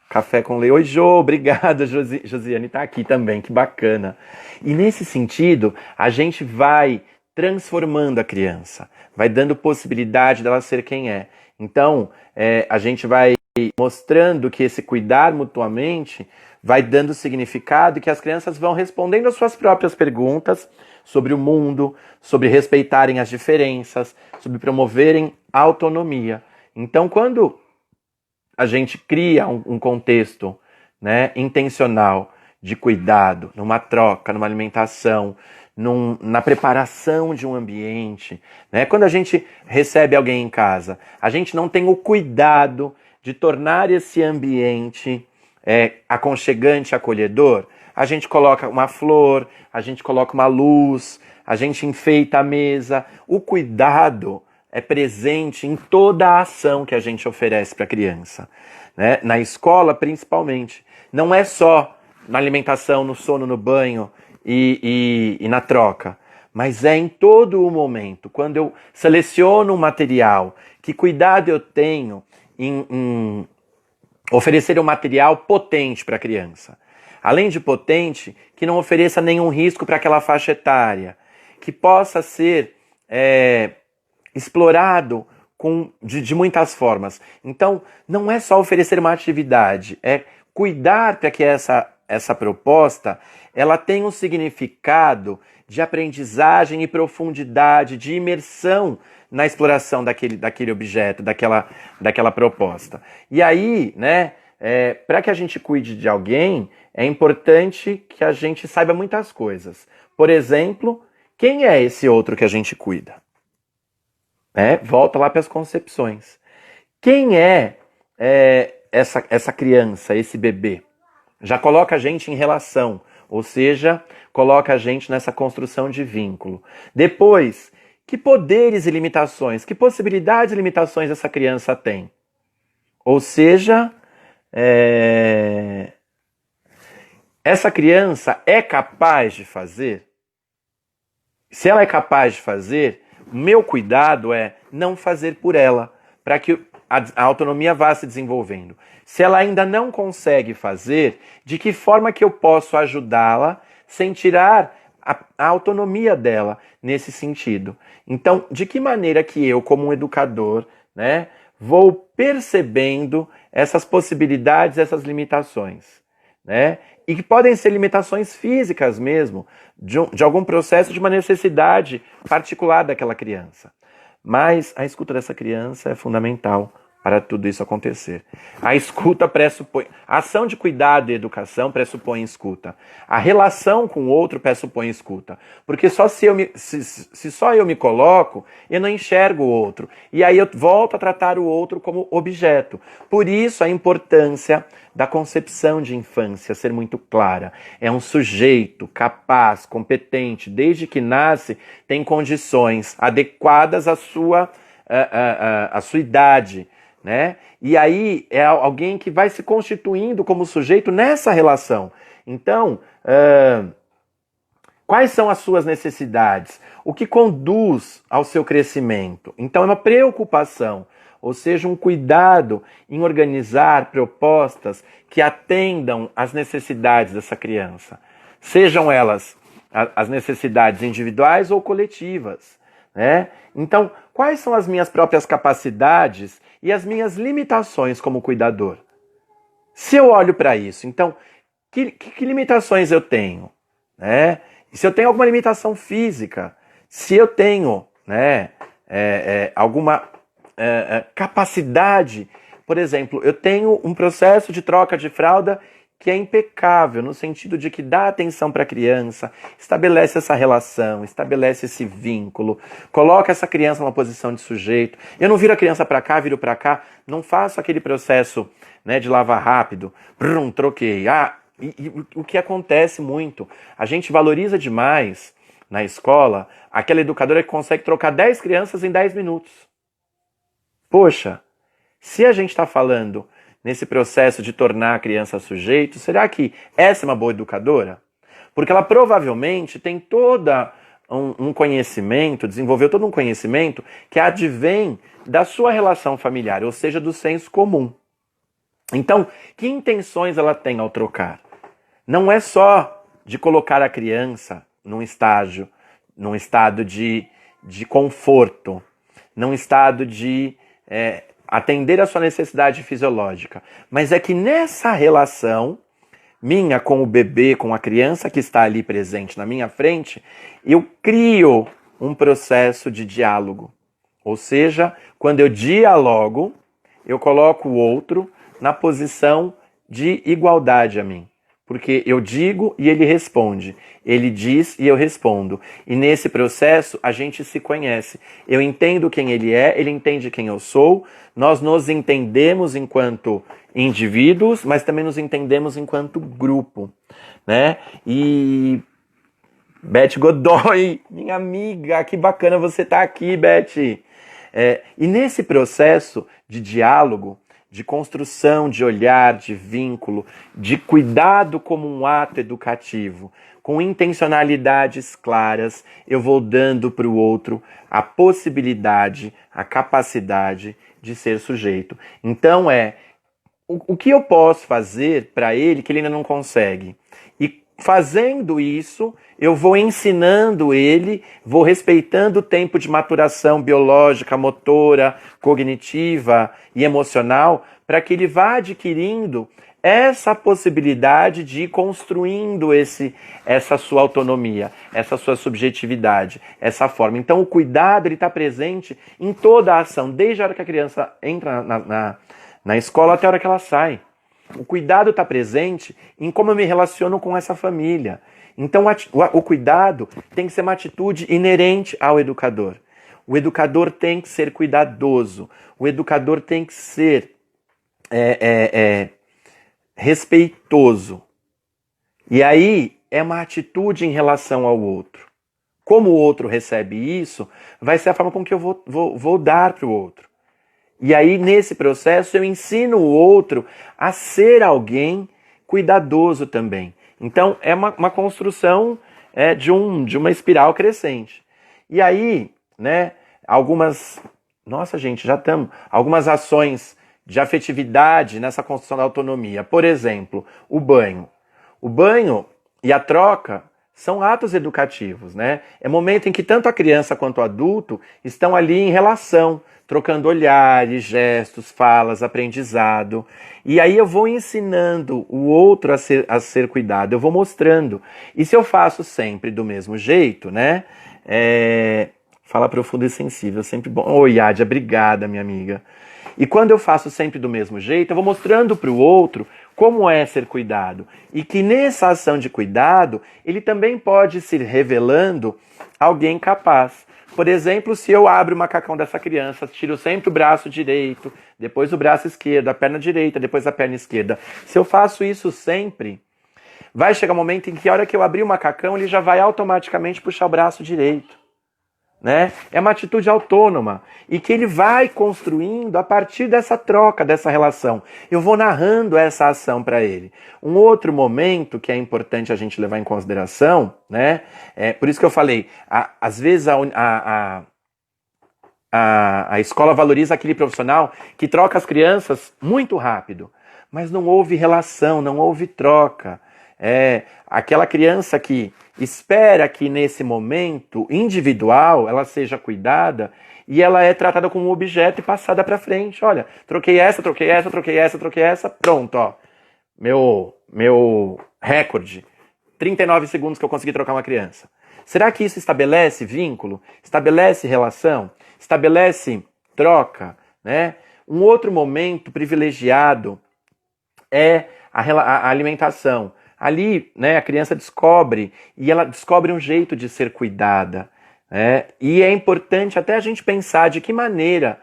Café com leite. Oi, Jô, obrigado, Josiane tá aqui também, que bacana. E nesse sentido, a gente vai transformando a criança, vai dando possibilidade dela ser quem é. Então, a gente vai mostrando que esse cuidar mutuamente vai dando significado e que as crianças vão respondendo às suas próprias perguntas sobre o mundo, sobre respeitarem as diferenças, sobre promoverem a autonomia. Então, quando a gente cria um contexto, né, intencional de cuidado, numa troca, numa alimentação, na preparação de um ambiente, né? Quando a gente recebe alguém em casa, a gente não tem o cuidado de tornar esse ambiente aconchegante, acolhedor. A gente coloca uma flor, a gente coloca uma luz, a gente enfeita a mesa. O cuidado é presente em toda a ação que a gente oferece para a criança, né? Na escola, principalmente. Não é só na alimentação, no sono, no banho e na troca, mas é em todo o momento. Quando eu seleciono um material, que cuidado eu tenho em oferecer um material potente para a criança. além de potente, que não ofereça nenhum risco para aquela faixa etária, que possa ser explorado de muitas formas. Então, não é só oferecer uma atividade, é cuidar para que essa proposta ela tenha um significado de aprendizagem e profundidade, de imersão na exploração daquele objeto, daquela proposta. E aí, né, para que a gente cuide de alguém, é importante que a gente saiba muitas coisas. Por exemplo, quem é esse outro que a gente cuida? Volta lá para as concepções. Quem é essa criança, esse bebê? Já coloca a gente em relação, ou seja, coloca a gente nessa construção de vínculo. Depois, que poderes e limitações, que possibilidades e limitações essa criança tem? Ou seja, essa criança é capaz de fazer? Se ela é capaz de fazer, o meu cuidado é não fazer por ela, para que a autonomia vá se desenvolvendo. Se ela ainda não consegue fazer, de que forma que eu posso ajudá-la sem tirar a autonomia dela nesse sentido? Então, de que maneira que eu, como um educador, né, vou percebendo essas possibilidades, essas limitações, né? E que podem ser limitações físicas mesmo, de algum processo, de uma necessidade particular daquela criança. Mas a escuta dessa criança é fundamental para tudo isso acontecer. A escuta pressupõe... A ação de cuidado e educação pressupõe escuta. A relação com o outro pressupõe escuta. Porque se só eu me coloco, eu não enxergo o outro. E aí eu volto a tratar o outro como objeto. Por isso a importância da concepção de infância ser muito clara. É um sujeito capaz, competente, desde que nasce, tem condições adequadas à sua idade, né? E aí é alguém que vai se constituindo como sujeito nessa relação. Então, quais são as suas necessidades? O que conduz ao seu crescimento? Então é uma preocupação, ou seja, um cuidado em organizar propostas que atendam às necessidades dessa criança. Sejam elas as necessidades individuais ou coletivas, né? Então, quais são as minhas próprias capacidades e as minhas limitações como cuidador? Se eu olho para isso, então, que limitações eu tenho? Né? Se eu tenho alguma limitação física, se eu tenho, né, alguma capacidade, por exemplo, eu tenho um processo de troca de fralda que é impecável, no sentido de que dá atenção para a criança, estabelece essa relação, estabelece esse vínculo, coloca essa criança numa posição de sujeito. Eu não viro a criança para cá, viro para cá, não faço aquele processo, né, de lavar rápido, troquei. E o que acontece muito, a gente valoriza demais na escola aquela educadora que consegue trocar 10 crianças em 10 minutos. Poxa, se a gente está falando nesse processo de tornar a criança sujeito, será que essa é uma boa educadora? Porque ela provavelmente tem todo um conhecimento, desenvolveu todo um conhecimento que advém da sua relação familiar, ou seja, do senso comum. Então, que intenções ela tem ao trocar? Não é só de colocar a criança num estado de conforto, num estado de atender a sua necessidade fisiológica, mas é que nessa relação minha com o bebê, com a criança que está ali presente na minha frente, eu crio um processo de diálogo. Ou seja, quando eu dialogo, eu coloco o outro na posição de igualdade a mim. Porque eu digo e ele responde. Ele diz e eu respondo. E nesse processo a gente se conhece. Eu entendo quem ele é, ele entende quem eu sou. Nós nos entendemos enquanto indivíduos, mas também nos entendemos enquanto grupo, né? E Beth Godoy, minha amiga, que bacana você estar aqui, Beth. E nesse processo de diálogo, de construção, de olhar, de vínculo, de cuidado como um ato educativo, com intencionalidades claras, eu vou dando para o outro a possibilidade, a capacidade de ser sujeito. Então o que eu posso fazer para ele que ele ainda não consegue? fazendo isso, eu vou ensinando ele, vou respeitando o tempo de maturação biológica, motora, cognitiva e emocional, para que ele vá adquirindo essa possibilidade de ir construindo essa sua autonomia, essa sua subjetividade, essa forma. Então o cuidado está presente em toda a ação, desde a hora que a criança entra na escola até a hora que ela sai. O cuidado está presente em como eu me relaciono com essa família. Então o cuidado tem que ser uma atitude inerente ao educador. O educador tem que ser cuidadoso. O educador tem que ser respeitoso. E aí é uma atitude em relação ao outro. Como o outro recebe isso, vai ser a forma com que eu vou dar para o outro. E aí, nesse processo, eu ensino o outro a ser alguém cuidadoso também. Então, é uma construção de uma espiral crescente. E aí, né, algumas ações de afetividade nessa construção da autonomia. Por exemplo, o banho. O banho e a troca são atos educativos, né? É momento em que tanto a criança quanto o adulto estão ali em relação, trocando olhares, gestos, falas, aprendizado. E aí eu vou ensinando o outro a ser cuidado, eu vou mostrando. E se eu faço sempre do mesmo jeito, né? Fala profundo e sensível, sempre bom. Oi, Yádia, obrigada, minha amiga. E quando eu faço sempre do mesmo jeito, eu vou mostrando para o outro como é ser cuidado. E que nessa ação de cuidado, ele também pode se revelando alguém capaz. Por exemplo, se eu abro o macacão dessa criança, tiro sempre o braço direito, depois o braço esquerdo, a perna direita, depois a perna esquerda. Se eu faço isso sempre, vai chegar um momento em que a hora que eu abrir o macacão, ele já vai automaticamente puxar o braço direito. Né? É uma atitude autônoma e que ele vai construindo a partir dessa troca, dessa relação. Eu vou narrando essa ação para ele. Um outro momento que é importante a gente levar em consideração, né? Por isso que eu falei, às vezes a escola valoriza aquele profissional que troca as crianças muito rápido, mas não houve relação, não houve troca. Aquela criança que espera que nesse momento individual ela seja cuidada e ela é tratada como um objeto e passada para frente. Olha, troquei essa, pronto, ó. Meu recorde, 39 segundos que eu consegui trocar uma criança. Será que isso estabelece vínculo? Estabelece relação? Estabelece troca? Né? Um outro momento privilegiado é a alimentação. Ali, né, a criança descobre, e ela descobre um jeito de ser cuidada. Né? E é importante até a gente pensar de que maneira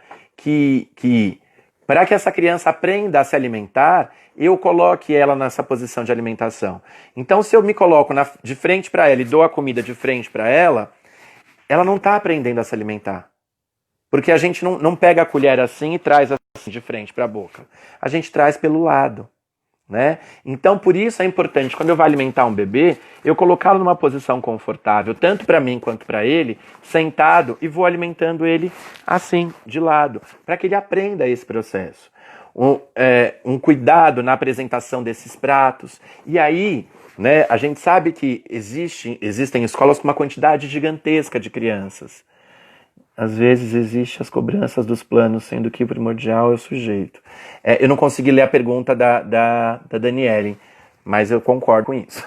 para que essa criança aprenda a se alimentar, eu coloque ela nessa posição de alimentação. Então, se eu me coloco de frente para ela e dou a comida de frente para ela não está aprendendo a se alimentar. Porque a gente não pega a colher assim e traz assim de frente para a boca. A gente traz pelo lado. Né? Então, por isso é importante, quando eu vou alimentar um bebê, eu colocá-lo numa posição confortável, tanto para mim quanto para ele, sentado, e vou alimentando ele assim, de lado, para que ele aprenda esse processo. Um cuidado na apresentação desses pratos. E aí, né, a gente sabe que existem escolas com uma quantidade gigantesca de crianças. Às vezes existem as cobranças dos planos, sendo que o primordial é o sujeito. Eu não consegui ler a pergunta da Daniele, mas eu concordo com isso.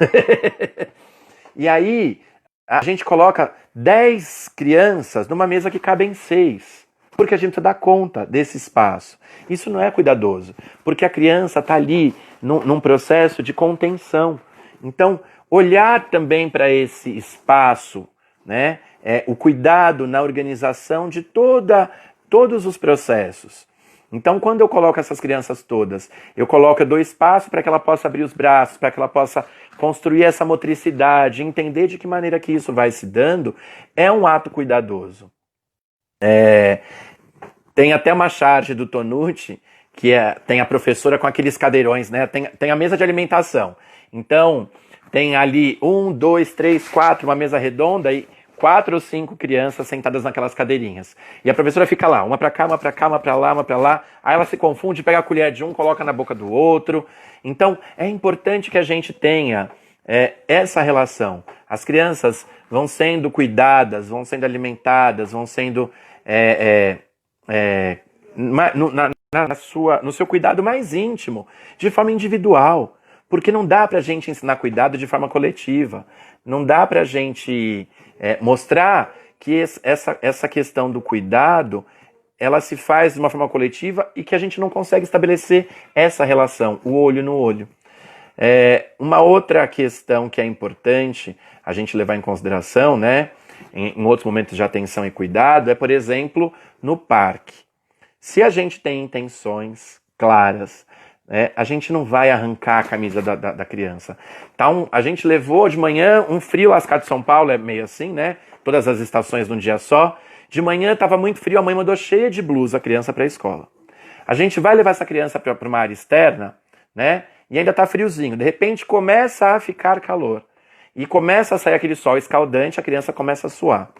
E aí, a gente coloca 10 crianças numa mesa que cabem 6, porque a gente dá conta desse espaço. Isso não é cuidadoso, porque a criança está ali num processo de contenção. Então, olhar também para esse espaço, né? O cuidado na organização de todos os processos. Então, quando eu coloco essas crianças todas, eu dou espaço para que ela possa abrir os braços, para que ela possa construir essa motricidade, entender de que maneira que isso vai se dando, é um ato cuidadoso. Tem até uma charge do Tonucci, que tem a professora com aqueles cadeirões, né? Tem a mesa de alimentação. Então, tem ali 1, 2, 3, 4, uma mesa redonda e 4 ou 5 crianças sentadas naquelas cadeirinhas. E a professora fica lá, uma pra cá, uma pra cá, uma pra lá, uma pra lá. Aí ela se confunde, pega a colher de um, coloca na boca do outro. Então, é importante que a gente tenha essa relação. As crianças vão sendo cuidadas, vão sendo alimentadas, vão sendo no seu cuidado mais íntimo, de forma individual. Porque não dá pra gente ensinar cuidado de forma coletiva. Não dá pra gente mostrar que essa questão do cuidado, ela se faz de uma forma coletiva e que a gente não consegue estabelecer essa relação, o olho no olho. Uma outra questão que é importante a gente levar em consideração, né, em outros momentos de atenção e cuidado, é, por exemplo, no parque. Se a gente tem intenções claras, a gente não vai arrancar a camisa da criança. Então, a gente levou de manhã um frio, lascado de São Paulo é meio assim, né? Todas as estações num dia só. De manhã estava muito frio, a mãe mandou cheia de blusa a criança para a escola. A gente vai levar essa criança para uma área externa, né? E ainda está friozinho. De repente começa a ficar calor. E começa a sair aquele sol escaldante, a criança começa a suar.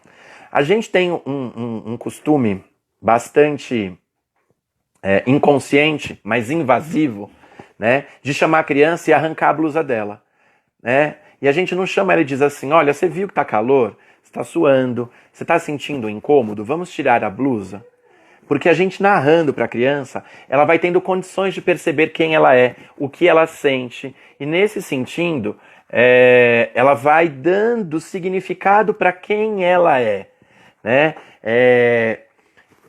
A gente tem um costume bastante inconsciente, mas invasivo, né, de chamar a criança e arrancar a blusa dela, né? E a gente não chama ela e diz assim, olha, você viu que tá calor? Você tá suando? Você tá sentindo incômodo? Vamos tirar a blusa? Porque a gente narrando para a criança, ela vai tendo condições de perceber quem ela é, o que ela sente, e nesse sentido, ela vai dando significado para quem ela é, né?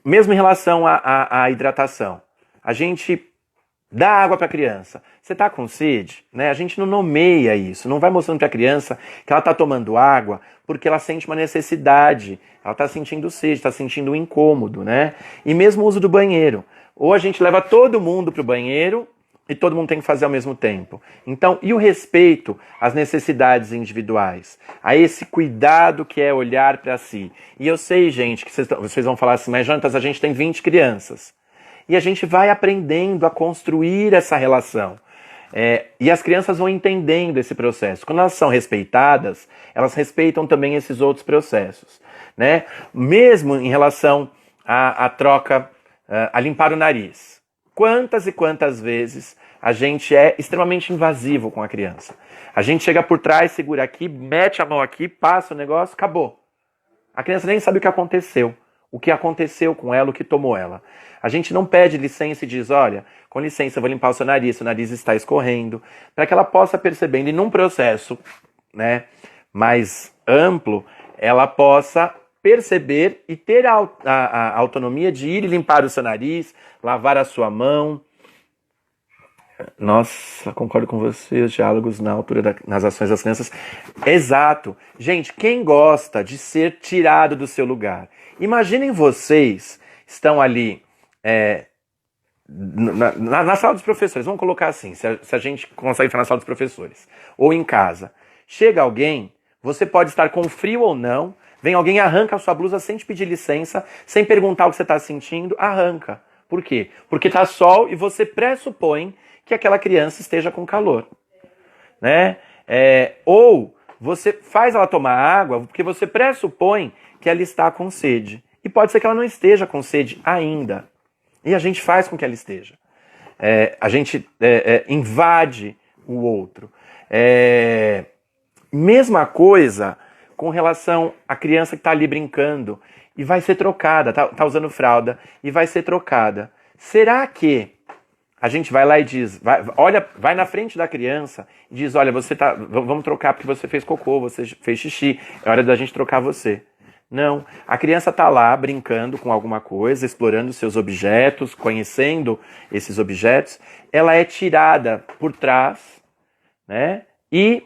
Mesmo em relação à hidratação, a gente dá água para a criança. Você está com sede? Né? A gente não nomeia isso, não vai mostrando para a criança que ela está tomando água porque ela sente uma necessidade, ela está sentindo sede, está sentindo um incômodo, né? E mesmo o uso do banheiro. Ou a gente leva todo mundo para o banheiro e todo mundo tem que fazer ao mesmo tempo. Então, e o respeito às necessidades individuais? A esse cuidado que é olhar para si. E eu sei, gente, que vocês vão falar assim, mas Jonatas, a gente tem 20 crianças. E a gente vai aprendendo a construir essa relação. E as crianças vão entendendo esse processo. Quando elas são respeitadas, elas respeitam também esses outros processos, né? Mesmo em relação à troca, a limpar o nariz. Quantas e quantas vezes a gente é extremamente invasivo com a criança. A gente chega por trás, segura aqui, mete a mão aqui, passa o negócio, acabou. A criança nem sabe o que aconteceu com ela, o que tomou ela. A gente não pede licença e diz, olha, com licença, eu vou limpar seu nariz está escorrendo, para que ela possa percebendo, e num processo, né, mais amplo, ela possa perceber e ter a autonomia de ir e limpar o seu nariz, lavar a sua mão. Nossa, concordo com você, os diálogos na altura nas ações das crianças. Exato. Gente, quem gosta de ser tirado do seu lugar? Imaginem vocês, estão ali na sala dos professores, vamos colocar assim, se a gente consegue estar na sala dos professores, ou em casa. Chega alguém, você pode estar com frio ou não, vem alguém, arranca a sua blusa sem te pedir licença, sem perguntar o que você está sentindo, arranca. Por quê? Porque está sol e você pressupõe que aquela criança esteja com calor, né? Ou você faz ela tomar água porque você pressupõe que ela está com sede. E pode ser que ela não esteja com sede ainda. E a gente faz com que ela esteja. A gente invade o outro. Mesma coisa com relação à criança que está ali brincando e vai ser trocada, tá usando fralda e vai ser trocada. Será que a gente vai lá e diz, vai na frente da criança e diz, olha, vamos trocar porque você fez cocô, você fez xixi, é hora da gente trocar você. Não, a criança está lá brincando com alguma coisa, explorando seus objetos, conhecendo esses objetos, ela é tirada por trás, né, e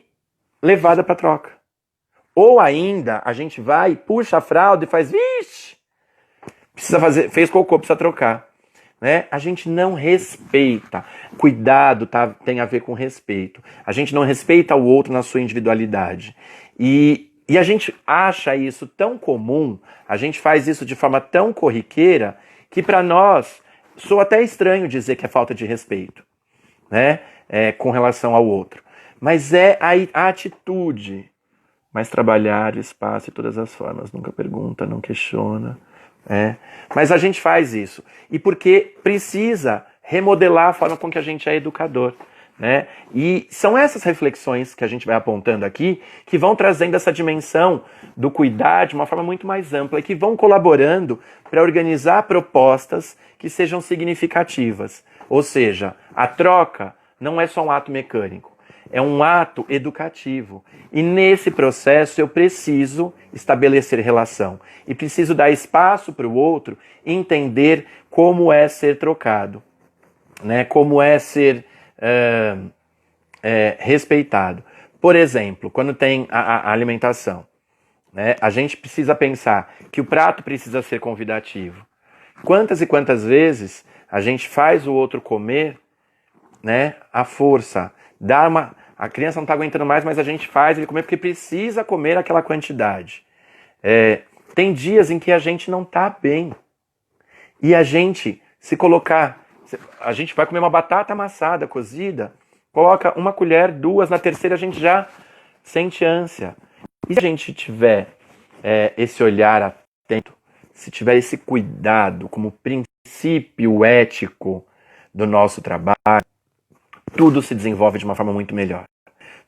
levada para troca. Ou ainda, a gente vai, puxa a fralda e faz, vixe, fez cocô, precisa trocar. Né? A gente não respeita. Cuidado tem a ver com respeito. A gente não respeita o outro na sua individualidade. E a gente acha isso tão comum, a gente faz isso de forma tão corriqueira, que para nós soa até estranho dizer que é falta de respeito, né? Com relação ao outro. Mas é a atitude. Mas trabalhar o espaço de todas as formas. Nunca pergunta, não questiona. Mas a gente faz isso. E porque precisa remodelar a forma com que a gente é educador. né? E são essas reflexões que a gente vai apontando aqui que vão trazendo essa dimensão do cuidar de uma forma muito mais ampla e que vão colaborando para organizar propostas que sejam significativas. Ou seja, a troca não é só um ato mecânico, é um ato educativo. E nesse processo eu preciso estabelecer relação e preciso dar espaço para o outro entender como é ser trocado, né? Como é ser respeitado. Por exemplo, quando tem a alimentação, né? A gente precisa pensar que o prato precisa ser convidativo. Quantas e quantas vezes a gente faz o outro comer, né, à força, a criança não está aguentando mais, mas a gente faz ele comer porque precisa comer aquela quantidade. Tem dias em que a gente não está bem. E a gente, se colocar, a gente vai comer uma batata amassada, cozida, coloca uma colher, duas, na terceira a gente já sente ânsia. E se a gente tiver esse olhar atento, se tiver esse cuidado como princípio ético do nosso trabalho, tudo se desenvolve de uma forma muito melhor.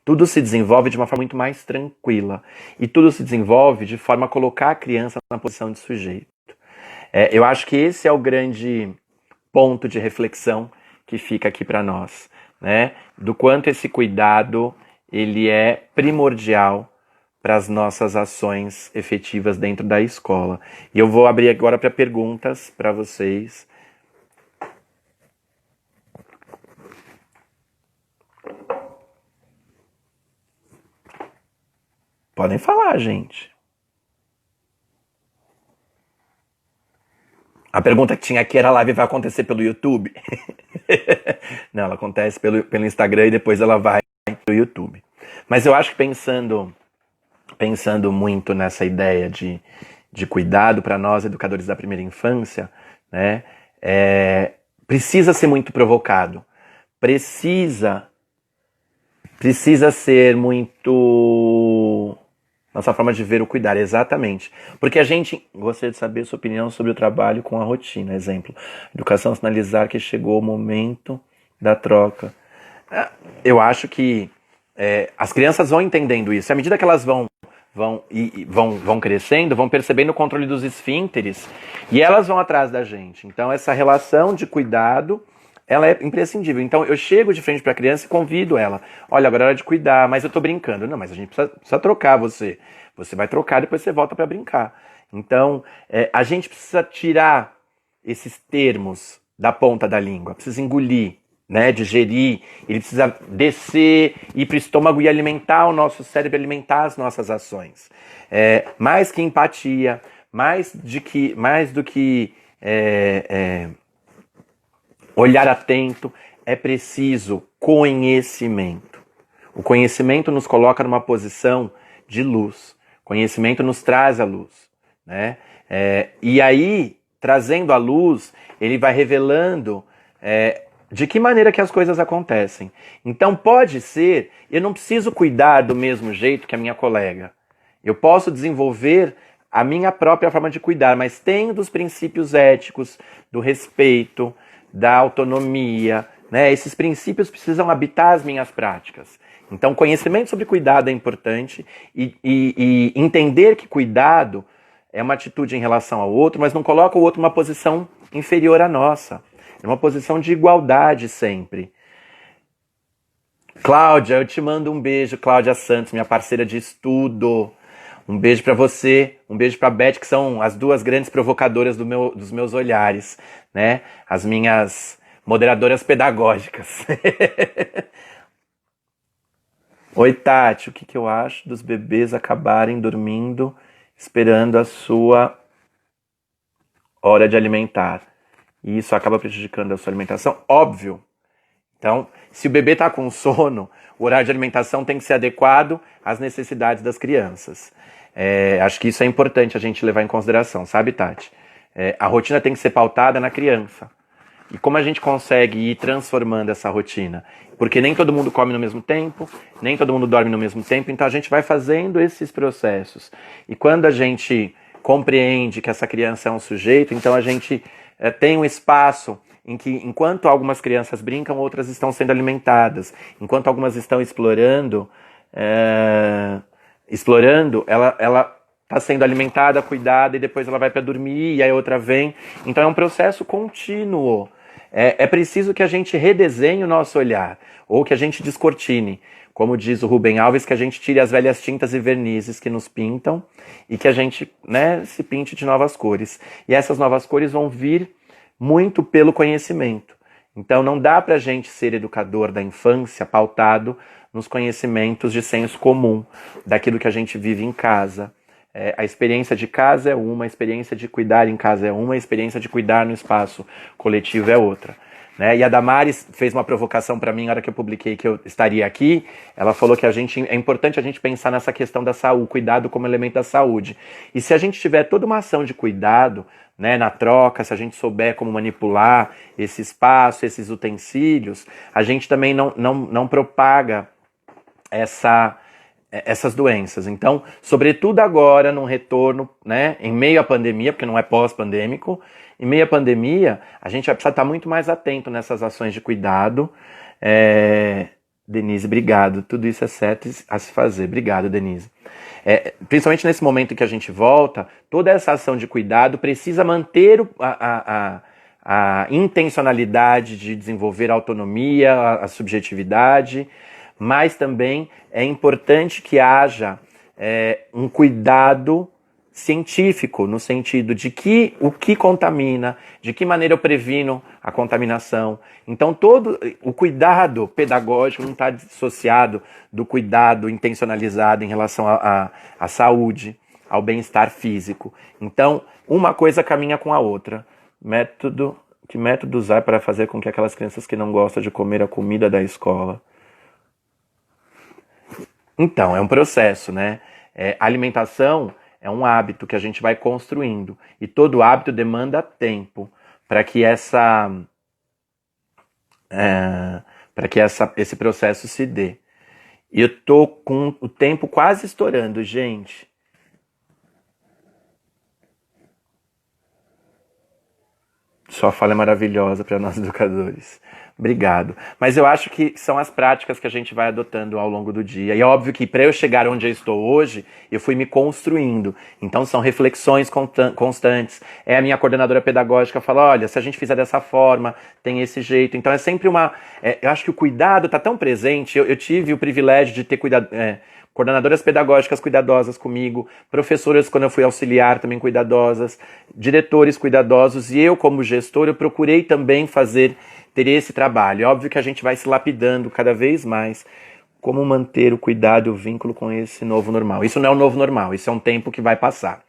Tudo se desenvolve de uma forma muito mais tranquila. E tudo se desenvolve de forma a colocar a criança na posição de sujeito. Eu acho que esse é o grande ponto de reflexão que fica aqui para nós, né? Do quanto esse cuidado ele é primordial para as nossas ações efetivas dentro da escola. E eu vou abrir agora para perguntas para vocês. Podem falar, gente. A pergunta que tinha aqui era: a live vai acontecer pelo YouTube? Não, ela acontece pelo Instagram e depois ela vai pro YouTube. Mas eu acho que pensando muito nessa ideia de cuidado para nós, educadores da primeira infância, né, precisa ser muito provocado. Precisa ser muito... Nossa forma de ver o cuidar, exatamente. Porque a gente gostaria de saber sua opinião sobre o trabalho com a rotina. Exemplo, educação sinalizar que chegou o momento da troca. Eu acho que as crianças vão entendendo isso. À medida que elas vão crescendo, vão percebendo o controle dos esfínteres e elas vão atrás da gente. Então essa relação de cuidado, ela é imprescindível. Então eu chego de frente para a criança e convido ela. Olha, agora é hora de cuidar, mas eu tô brincando. Não, mas a gente precisa trocar você. Você vai trocar, depois você volta para brincar. Então a gente precisa tirar esses termos da ponta da língua, precisa engolir, né, digerir. Ele precisa descer, ir para o estômago e alimentar o nosso cérebro, alimentar as nossas ações. Mais que empatia, mais do que olhar atento, é preciso conhecimento. O conhecimento nos coloca numa posição de luz. O conhecimento nos traz a luz, né? E aí, trazendo a luz, ele vai revelando de que maneira que as coisas acontecem. Então pode ser, eu não preciso cuidar do mesmo jeito que a minha colega. Eu posso desenvolver a minha própria forma de cuidar, mas tenho dos princípios éticos, do respeito, da autonomia, né? Esses princípios precisam habitar as minhas práticas. Então, conhecimento sobre cuidado é importante e entender que cuidado é uma atitude em relação ao outro, mas não coloca o outro numa posição inferior à nossa. É uma posição de igualdade sempre. Cláudia, eu te mando um beijo, Cláudia Santos, minha parceira de estudo. Um beijo para você, um beijo para Beth, que são as duas grandes provocadoras dos meus olhares, né? As minhas moderadoras pedagógicas. Oi, Tati, o que eu acho dos bebês acabarem dormindo esperando a sua hora de alimentar? E isso acaba prejudicando a sua alimentação? Óbvio. Então, se o bebê está com sono, o horário de alimentação tem que ser adequado às necessidades das crianças. Acho que isso é importante a gente levar em consideração, sabe, Tati? A rotina tem que ser pautada na criança. E como a gente consegue ir transformando essa rotina? Porque nem todo mundo come no mesmo tempo, nem todo mundo dorme no mesmo tempo, então a gente vai fazendo esses processos. E quando a gente compreende que essa criança é um sujeito, então a gente tem um espaço em que enquanto algumas crianças brincam, outras estão sendo alimentadas. Enquanto algumas estão explorando, ela está sendo alimentada, cuidada, e depois ela vai para dormir, e aí outra vem. Então é um processo contínuo. É preciso que a gente redesenhe o nosso olhar, ou que a gente descortine. Como diz o Rubem Alves, que a gente tire as velhas tintas e vernizes que nos pintam e que a gente, né, se pinte de novas cores. E essas novas cores vão vir muito pelo conhecimento. Então não dá para a gente ser educador da infância pautado nos conhecimentos de senso comum, daquilo que a gente vive em casa. A experiência de casa é uma, a experiência de cuidar em casa é uma, a experiência de cuidar no espaço coletivo é outra. Né? E a Damares fez uma provocação para mim na hora que eu publiquei que eu estaria aqui. Ela falou que é importante a gente pensar nessa questão da saúde, cuidado como elemento da saúde. E se a gente tiver toda uma ação de cuidado, né, na troca, se a gente souber como manipular esse espaço, esses utensílios, a gente também não propaga essas doenças. Então, sobretudo agora, num retorno, né, em meio à pandemia, porque não é pós-pandêmico, em meio à pandemia, a gente vai precisar estar muito mais atento nessas ações de cuidado. Denise, obrigado. Tudo isso é certo a se fazer. Obrigado, Denise. Principalmente nesse momento em que a gente volta, toda essa ação de cuidado precisa manter a intencionalidade de desenvolver a autonomia, a subjetividade, mas também é importante que haja um cuidado científico, no sentido de que o que contamina, de que maneira eu previno a contaminação. Então todo o cuidado pedagógico não está dissociado do cuidado intencionalizado em relação à saúde, ao bem-estar físico. Então uma coisa caminha com a outra. Que método usar para fazer com que aquelas crianças que não gostam de comer a comida da escola? Então, é um processo, né? A alimentação é um hábito que a gente vai construindo. E todo hábito demanda tempo para que esse processo se dê. E eu tô com o tempo quase estourando, gente. Sua fala é maravilhosa para nós educadores. Obrigado. Mas eu acho que são as práticas que a gente vai adotando ao longo do dia. E é óbvio que para eu chegar onde eu estou hoje, eu fui me construindo. Então são reflexões constantes. A minha coordenadora pedagógica fala, olha, se a gente fizer dessa forma, tem esse jeito. Então é sempre eu acho que o cuidado está tão presente. Eu tive o privilégio de ter coordenadoras pedagógicas cuidadosas comigo, professoras quando eu fui auxiliar também cuidadosas, diretores cuidadosos, e eu como gestor eu procurei também ter esse trabalho. É óbvio que a gente vai se lapidando cada vez mais como manter o cuidado e o vínculo com esse novo normal. Isso não é o novo normal, isso é um tempo que vai passar.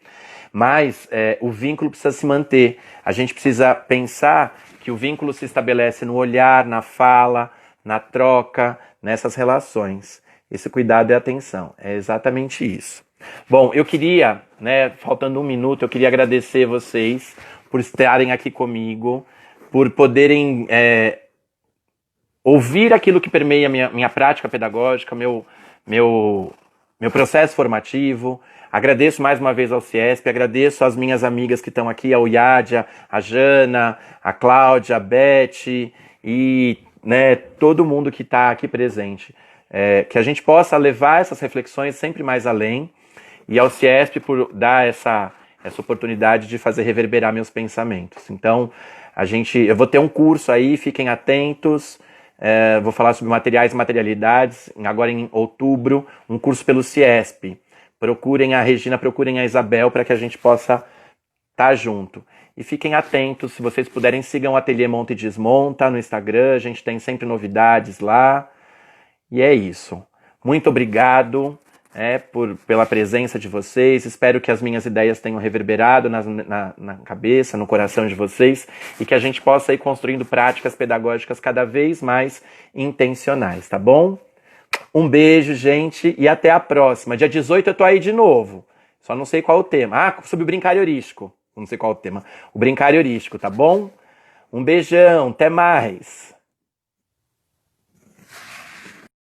Mas o vínculo precisa se manter. A gente precisa pensar que o vínculo se estabelece no olhar, na fala, na troca, nessas relações. Esse cuidado e atenção, é exatamente isso. Bom, eu queria, faltando um minuto, eu queria agradecer vocês por estarem aqui comigo, por poderem ouvir aquilo que permeia minha prática pedagógica, meu processo formativo. Agradeço mais uma vez ao CIESP, agradeço às minhas amigas que estão aqui, ao Yádia, a Jana, a Cláudia, a Beth e todo mundo que está aqui presente. Que a gente possa levar essas reflexões sempre mais além, e ao CIESP por dar essa oportunidade de fazer reverberar meus pensamentos. Então, eu vou ter um curso aí, fiquem atentos, vou falar sobre materiais e materialidades, agora em outubro, um curso pelo CIESP. Procurem a Regina, procurem a Isabel, para que a gente possa estar junto. E fiquem atentos, se vocês puderem, sigam o Ateliê Monta e Desmonta no Instagram, a gente tem sempre novidades lá. E é isso. Muito obrigado pela presença de vocês. Espero que as minhas ideias tenham reverberado na cabeça, no coração de vocês, e que a gente possa ir construindo práticas pedagógicas cada vez mais intencionais, tá bom? Um beijo, gente, e até a próxima. Dia 18 eu tô aí de novo. Só não sei qual o tema. Sobre o brincar heurístico. Não sei qual o tema. O brincar heurístico, tá bom? Um beijão, até mais.